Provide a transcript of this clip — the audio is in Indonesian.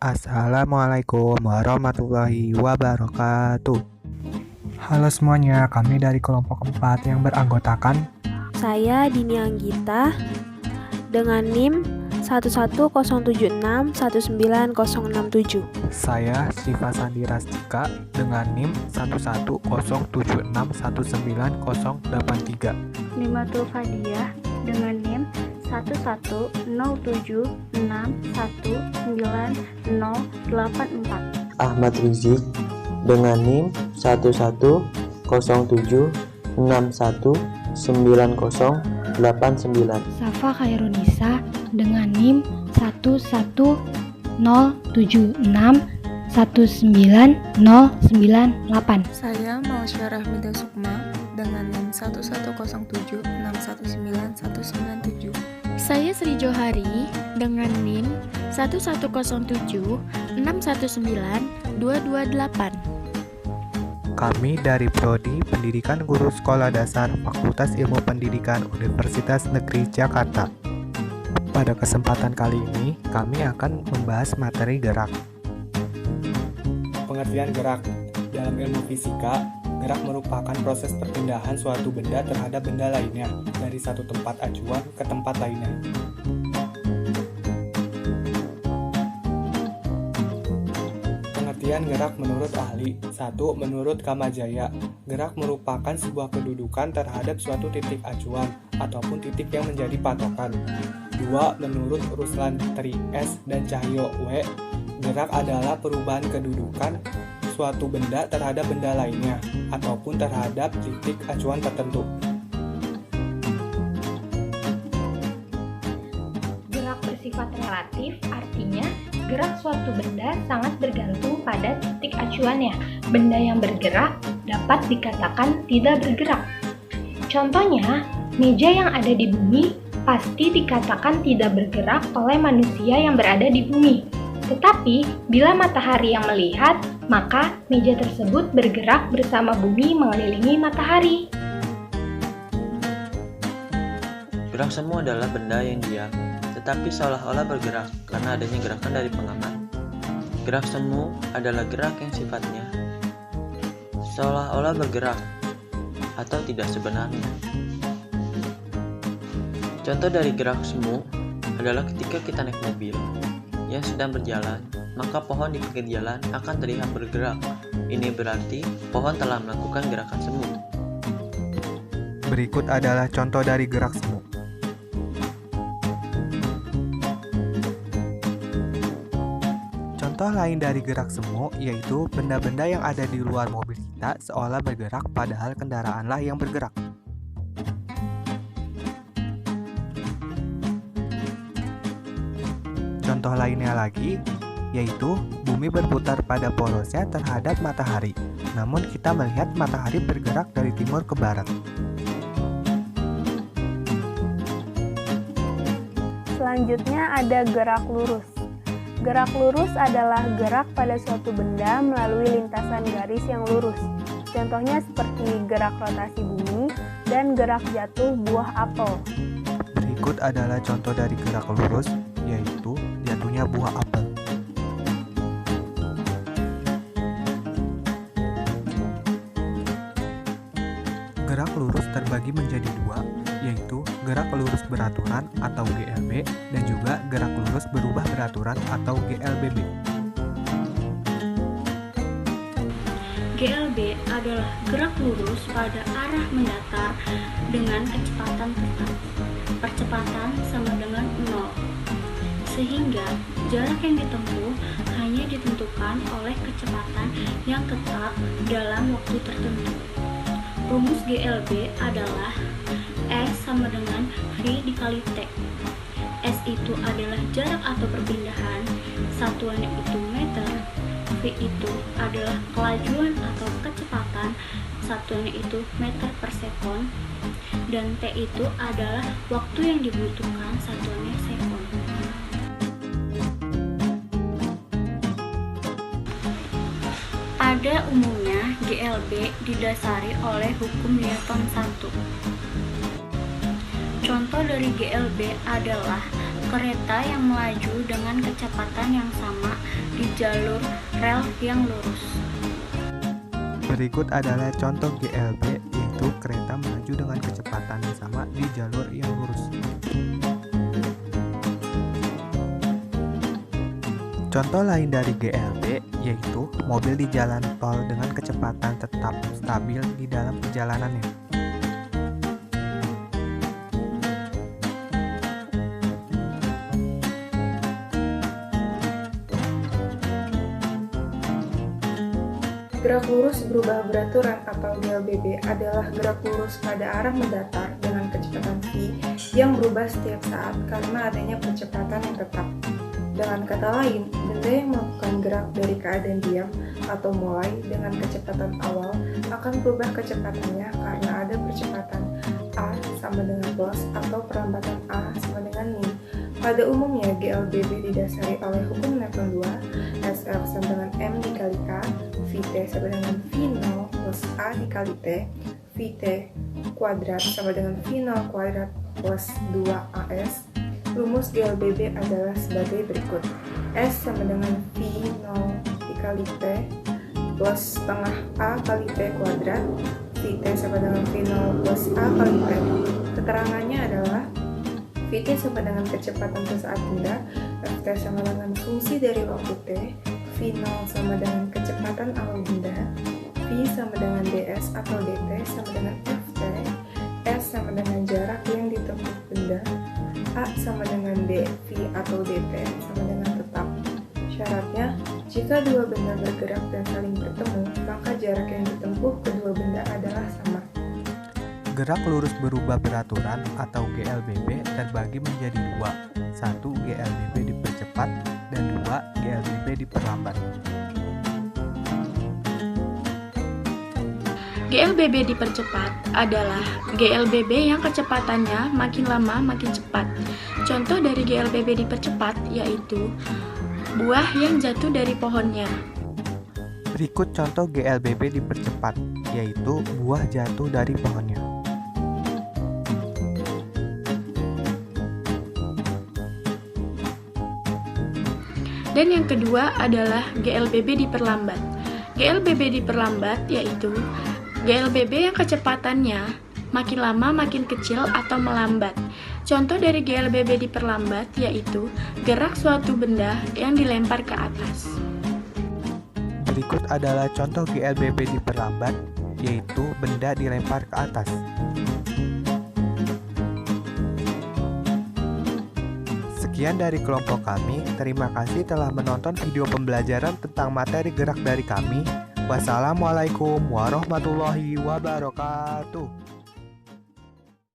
Assalamualaikum warahmatullahi wabarakatuh. Halo semuanya, kami dari kelompok 4 yang beranggotakan Saya Dini Anggita dengan NIM 11076190067. saya Syifa Sandi Rastika dengan NIM 11071919083. Nimatul Fadiah dengan NIM 11071919084. Ahmad Rizik dengan NIM 11061919089. Safa Khairunisa dengan NIM 11076190098. Saya Mausyarah Mida Sukma dengan NIM 11076191997. Saya Sri Johari dengan NIM 11076192228. Kami dari Prodi Pendidikan Guru Sekolah Dasar Fakultas Ilmu Pendidikan Universitas Negeri Jakarta. Pada kesempatan kali ini, kami akan membahas materi gerak. Pengertian gerak. Dalam ilmu fisika, gerak merupakan proses perpindahan suatu benda terhadap benda lainnya dari satu tempat acuan ke tempat lainnya. Pengertian gerak menurut ahli. 1. Menurut Kamajaya, gerak merupakan sebuah kedudukan terhadap suatu titik acuan ataupun titik yang menjadi patokan. 2. Menurut Ruslan Tri S dan Cahyo W, gerak adalah perubahan kedudukan suatu benda terhadap benda lainnya ataupun terhadap titik acuan tertentu. Gerak bersifat relatif artinya gerak suatu benda sangat bergantung pada titik acuannya. Benda yang bergerak dapat dikatakan tidak bergerak. Contohnya, meja yang ada di bumi pasti dikatakan tidak bergerak oleh manusia yang berada di bumi. Tetapi, bila matahari yang melihat, maka meja tersebut bergerak bersama bumi mengelilingi matahari. Gerak semu adalah benda yang diam, tetapi seolah-olah bergerak karena adanya gerakan dari pengamat. Gerak semu adalah gerak yang sifatnya seolah-olah bergerak atau tidak sebenarnya. Contoh dari gerak semu adalah ketika kita naik mobil yang sedang berjalan, maka pohon di pinggir jalan akan terlihat bergerak. Ini berarti pohon telah melakukan gerakan semu. Berikut adalah contoh dari gerak semu. Contoh lain dari gerak semu yaitu benda-benda yang ada di luar mobil kita seolah bergerak padahal kendaraanlah yang bergerak. Contoh lainnya lagi yaitu bumi berputar pada porosnya terhadap matahari, namun kita melihat matahari bergerak dari timur ke barat. Selanjutnya ada gerak lurus. Gerak lurus adalah gerak pada suatu benda melalui lintasan garis yang lurus. Contohnya seperti gerak rotasi bumi dan gerak jatuh buah apel. Berikut adalah contoh dari gerak lurus, yaitu jatuhnya buah apel. Gerak lurus terbagi menjadi dua, yaitu gerak lurus beraturan atau GLB dan juga gerak lurus berubah beraturan atau GLBB. GLB adalah gerak lurus pada arah mendatar dengan kecepatan tetap. Percepatan sama dengan 0. Sehingga jarak yang ditempuh hanya ditentukan oleh kecepatan yang tetap dalam waktu tertentu. Rumus GLB adalah S sama dengan V dikali T. S itu adalah jarak atau perpindahan, satuannya itu meter. V itu adalah kelajuan atau kecepatan, satuannya itu meter per sekon. Dan T itu adalah waktu yang dibutuhkan, satuannya sekon. Pada umumnya, GLB didasari oleh hukum Newton 1. Contoh dari GLB adalah kereta yang melaju dengan kecepatan yang sama di di jalur rel yang lurus. Berikut adalah contoh GLB, yaitu kereta melaju dengan kecepatan yang sama di jalur yang lurus. Contoh lain dari GLB yaitu mobil di jalan tol dengan kecepatan tetap stabil di dalam perjalanannya. Gerak lurus berubah beraturan atau GLBB adalah gerak lurus pada arah mendatar dengan kecepatan v yang berubah setiap saat karena adanya percepatan yang tetap. Dengan kata lain, benda yang melakukan gerak dari keadaan diam atau mulai dengan kecepatan awal akan berubah kecepatannya karena ada percepatan A sama dengan plus atau perlambatan A sama dengan min. Pada umumnya, GLBB didasari oleh hukum Newton 2, SF sama dengan M dikali K, Vt sama dengan V0 plus A dikali T, Vt kuadrat sama dengan V0 kuadrat plus 2AS. Rumus GLBB adalah sebagai berikut. S sama dengan V0 dikali T plus setengah A kali T kuadrat, Vt sama dengan V0 plus A kali T. Keterangannya adalah Vt sama dengan kecepatan sesaat benda, Ft sama dengan fungsi dari waktu T, V0 sama dengan kecepatan awal benda, V sama dengan ds atau dt sama dengan Ft, S sama dengan jarak yang ditempuh benda, A sama dengan dv atau dt sama dengan tetap. Syaratnya, jika dua benda bergerak dan saling bertemu, maka jarak yang ditempuh kedua benda adalah sama. Gerak lurus berubah beraturan atau GLBB terbagi menjadi dua, satu GLBB dipercepat dan dua GLBB diperlambat. GLBB dipercepat adalah GLBB yang kecepatannya makin lama makin cepat. Contoh dari GLBB dipercepat yaitu buah yang jatuh dari pohonnya. Berikut contoh GLBB dipercepat, yaitu buah jatuh dari pohonnya. Dan yang kedua adalah GLBB diperlambat. GLBB diperlambat yaitu GLBB yang kecepatannya makin lama makin kecil atau melambat. Contoh dari GLBB diperlambat yaitu gerak suatu benda yang dilempar ke atas. Berikut adalah contoh GLBB diperlambat, yaitu benda dilempar ke atas. Sekian dari kelompok kami, terima kasih telah menonton video pembelajaran tentang materi gerak dari kami. Wassalamualaikum warahmatullahi wabarakatuh.